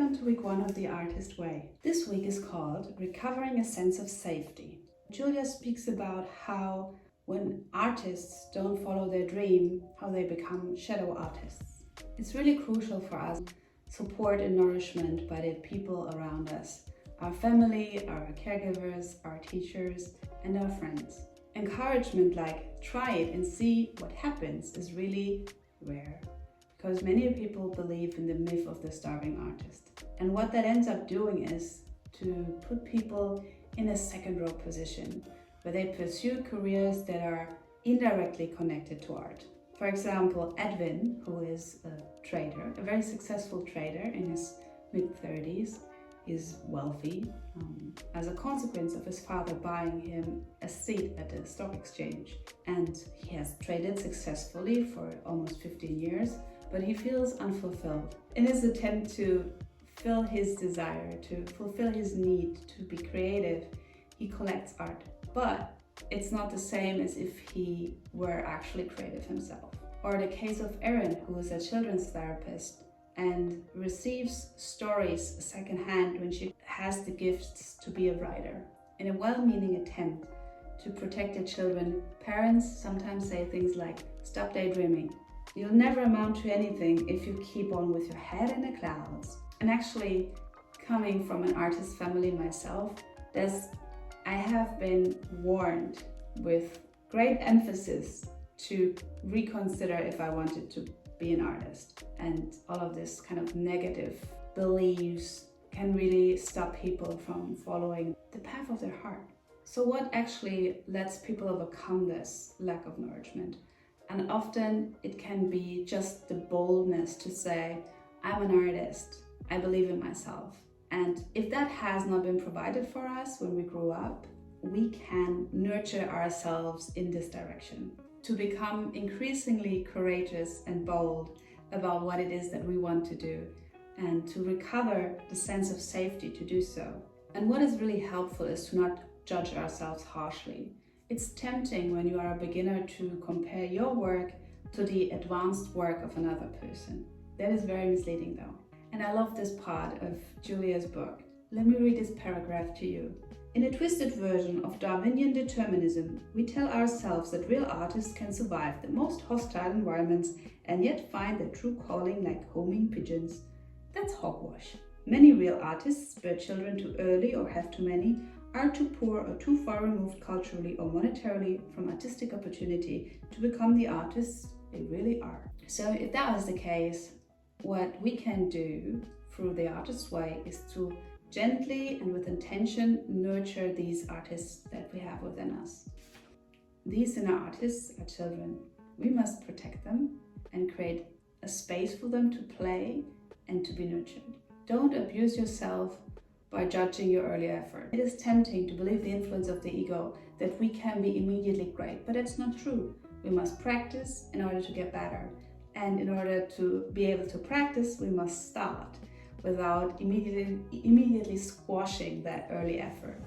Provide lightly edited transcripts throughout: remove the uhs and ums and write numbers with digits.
Welcome to week 1 of The Artist Way. This week is called Recovering a Sense of Safety. Julia speaks about how when artists don't follow their dream, how they become shadow artists. It's really crucial for us support and nourishment by the people around us, our family, our caregivers, our teachers, and our friends. Encouragement like try it and see what happens is really rare, because many people believe in the myth of the starving artist. And what that ends up doing is to put people in a second row position where they pursue careers that are indirectly connected to art. For example, Edwin, who is a trader, a very successful trader in his mid-30s, is wealthy as a consequence of his father buying him a seat at the stock exchange. And he has traded successfully for almost 15 years, but he feels unfulfilled. In his attempt to fill his desire, to fulfill his need to be creative, he collects art. But it's not the same as if he were actually creative himself. Or the case of Erin, who is a children's therapist and receives stories secondhand when she has the gifts to be a writer. In a well-meaning attempt to protect their children, parents sometimes say things like, "Stop daydreaming. You'll never amount to anything if you keep on with your head in the clouds." And actually, coming from an artist family myself, I have been warned with great emphasis to reconsider if I wanted to be an artist. And all of this kind of negative beliefs can really stop people from following the path of their heart. So what actually lets people overcome this lack of nourishment? And often it can be just the boldness to say, I'm an artist, I believe in myself. And if that has not been provided for us when we grew up, we can nurture ourselves in this direction to become increasingly courageous and bold about what it is that we want to do and to recover the sense of safety to do so. And what is really helpful is to not judge ourselves harshly. It's tempting when you are a beginner to compare your work to the advanced work of another person. That is very misleading though. And I love this part of Julia's book. Let me read this paragraph to you. In a twisted version of Darwinian determinism, we tell ourselves that real artists can survive the most hostile environments and yet find their true calling like homing pigeons. That's hogwash. Many real artists bear children too early or have too many, are too poor or too far removed culturally or monetarily from artistic opportunity to become the artists they really are. So if that was the case, what we can do through the Artist's Way is to gently and with intention nurture these artists that we have within us. These inner artists are children. We must protect them and create a space for them to play and to be nurtured. Don't abuse yourself by judging your early effort. It is tempting to believe the influence of the ego that we can be immediately great, but it's not true. We must practice in order to get better. And in order to be able to practice, we must start without immediately squashing that early effort.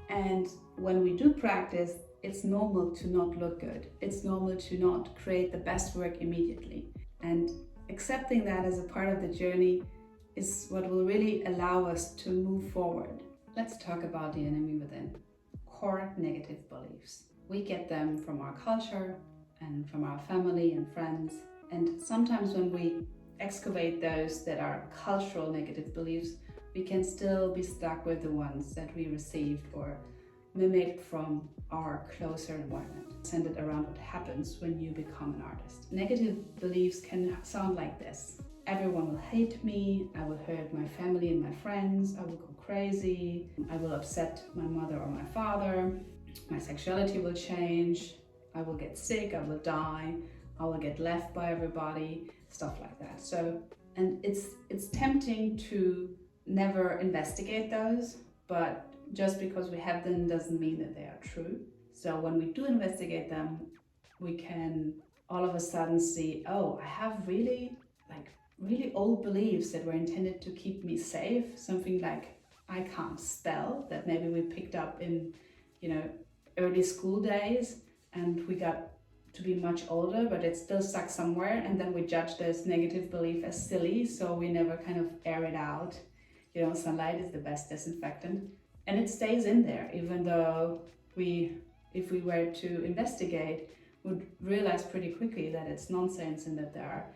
And when we do practice, it's normal to not look good. It's normal to not create the best work immediately. And accepting that as a part of the journey is what will really allow us to move forward. Let's talk about the enemy within. Core negative beliefs. We get them from our culture and from our family and friends. And sometimes when we excavate those that are cultural negative beliefs, we can still be stuck with the ones that we received or mimicked from our closer environment, centered around what happens when you become an artist. Negative beliefs can sound like this. Everyone will hate me, I will hurt my family and my friends, I will go crazy, I will upset my mother or my father, my sexuality will change, I will get sick, I will die, I will get left by everybody, stuff like that. So, and it's tempting to never investigate those, but just because we have them doesn't mean that they are true. So when we do investigate them, we can all of a sudden see, oh, I have really old beliefs that were intended to keep me safe. Something like I can't spell, that maybe we picked up in, early school days, and we got to be much older, but it's still stuck somewhere, and then we judge this negative belief as silly, so we never kind of air it out. You know, sunlight is the best disinfectant, and it stays in there, even though if we were to investigate, would realize pretty quickly that it's nonsense, and that there are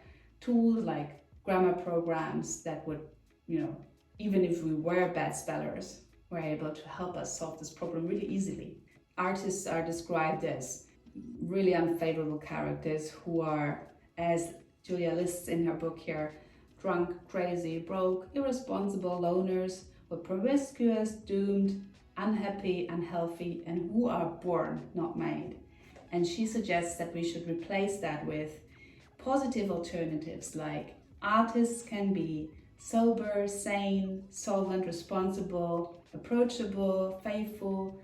tools like grammar programs that would, you know, even if we were bad spellers, were able to help us solve this problem really easily. Artists are described as really unfavorable characters who are, as Julia lists in her book here, drunk, crazy, broke, irresponsible loners, who are promiscuous, doomed, unhappy, unhealthy, and who are born, not made. And she suggests that we should replace that with positive alternatives, like artists can be sober, sane, solvent, responsible, approachable, faithful.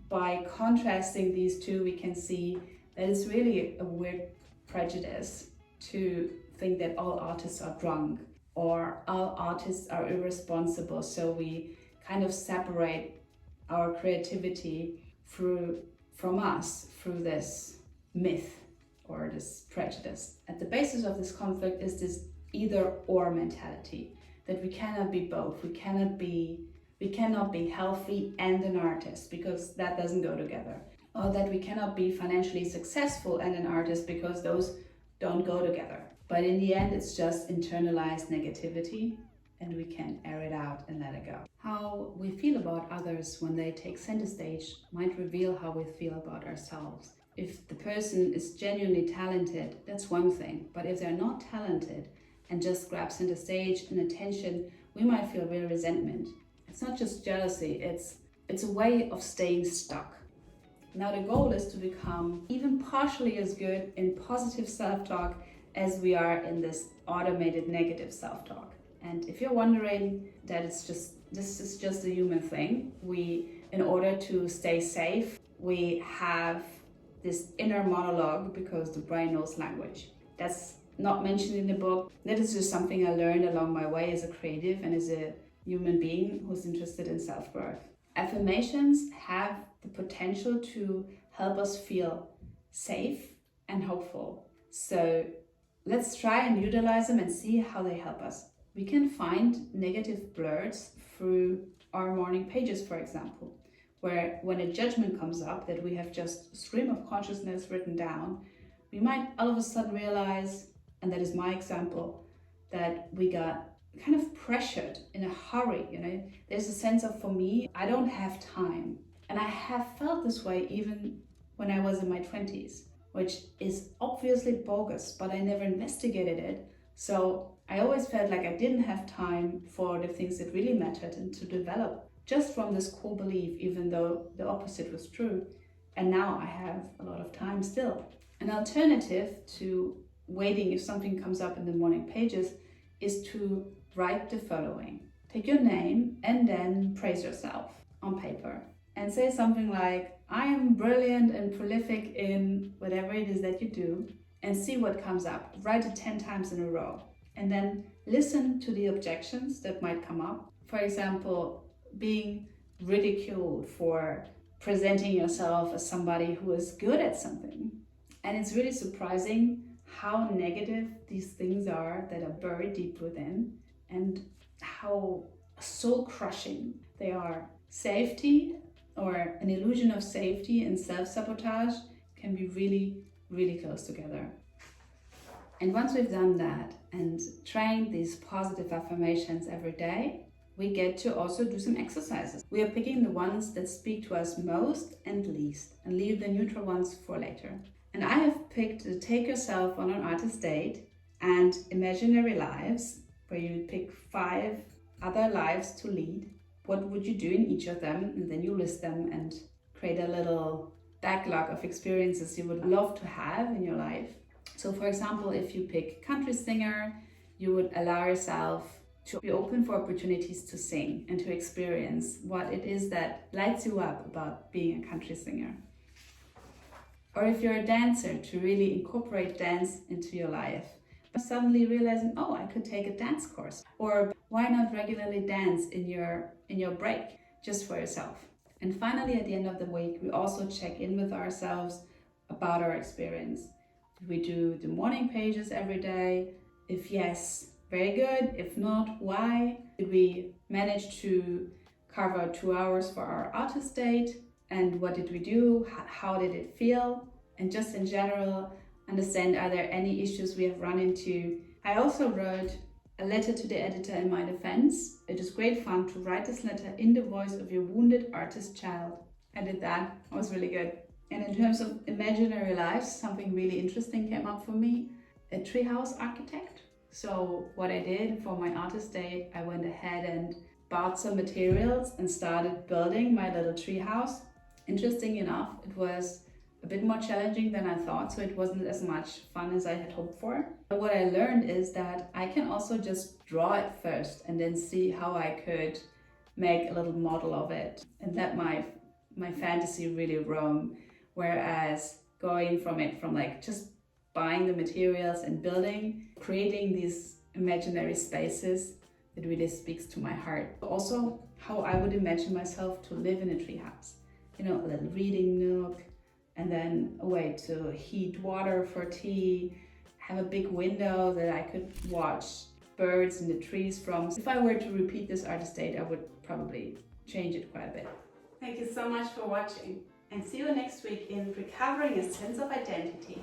By contrasting these two, we can see that it's really a weird prejudice to think that all artists are drunk or all artists are irresponsible. So we kind of separate our creativity from us through this myth or this prejudice. At the basis of this conflict is this either or mentality, that we cannot be both. We cannot be healthy and an artist, because that doesn't go together. Or that we cannot be financially successful and an artist, because those don't go together. But in the end, it's just internalized negativity, and we can air it out and let it go. How we feel about others when they take center stage might reveal how we feel about ourselves. If the person is genuinely talented, that's one thing. But if they're not talented and just grab center stage and attention, we might feel real resentment. It's not just jealousy, it's a way of staying stuck. Now the goal is to become even partially as good in positive self-talk as we are in this automated negative self-talk. And if you're wondering that this is just a human thing, in order to stay safe, we have this inner monologue because the brain knows language. That's not mentioned in the book. That is just something I learned along my way as a creative and as a human being who's interested in self-worth. Affirmations have the potential to help us feel safe and hopeful. So let's try and utilize them and see how they help us. We can find negative blurs through our morning pages, for example, where when a judgment comes up that we have just stream of consciousness written down, we might all of a sudden realize, and that is my example, that we got kind of pressured in a hurry. You know, there's a sense of, for me, I don't have time. And I have felt this way even when I was in my 20s, which is obviously bogus, but I never investigated it. So I always felt like I didn't have time for the things that really mattered and to develop just from this core belief, even though the opposite was true. And now I have a lot of time still. An alternative to waiting if something comes up in the morning pages is to write the following. Take your name and then praise yourself on paper and say something like, I am brilliant and prolific in whatever it is that you do, and see what comes up. Write it 10 times in a row and then listen to the objections that might come up. For example, being ridiculed for presenting yourself as somebody who is good at something. And it's really surprising how negative these things are that are buried deep within, and how soul crushing they are. Safety, or an illusion of safety, and self-sabotage can be really, really close together. And once we've done that and trained these positive affirmations every day, we get to also do some exercises. We are picking the ones that speak to us most and least, and leave the neutral ones for later. And I have picked to take yourself on an artist date and imaginary lives, where you pick 5 other lives to lead. What would you do in each of them? And then you list them and create a little backlog of experiences you would love to have in your life. So for example, if you pick country singer, you would allow yourself to be open for opportunities to sing and to experience what it is that lights you up about being a country singer. Or if you're a dancer, to really incorporate dance into your life. Suddenly realizing, oh, I could take a dance course. Or why not regularly dance in your break, just for yourself? And finally, at the end of the week, we also check in with ourselves. about our experience. Did we do the morning pages every day? If yes, very good. If not, why? Did we manage to carve out 2 hours for our artist date? And what did we do? How did it feel? And just in general, understand, are there any issues we have run into? I also wrote a letter to the editor in my defense. It is great fun to write this letter in the voice of your wounded artist child. I did that. It was really good. And in terms of imaginary lives, something really interesting came up for me. A treehouse architect. So what I did for my artist date, I went ahead and bought some materials and started building my little treehouse. Interesting enough, it was a bit more challenging than I thought, so it wasn't as much fun as I had hoped for. But what I learned is that I can also just draw it first and then see how I could make a little model of it and let my fantasy really roam. Whereas going from like just buying the materials and building, creating these imaginary spaces, it really speaks to my heart. Also, how I would imagine myself to live in a treehouse. You know, a little reading nook, and then a way to heat water for tea, have a big window that I could watch birds in the trees from. If I were to repeat this artist date, I would probably change it quite a bit. Thank you so much for watching, and see you next week in Recovering a Sense of Identity.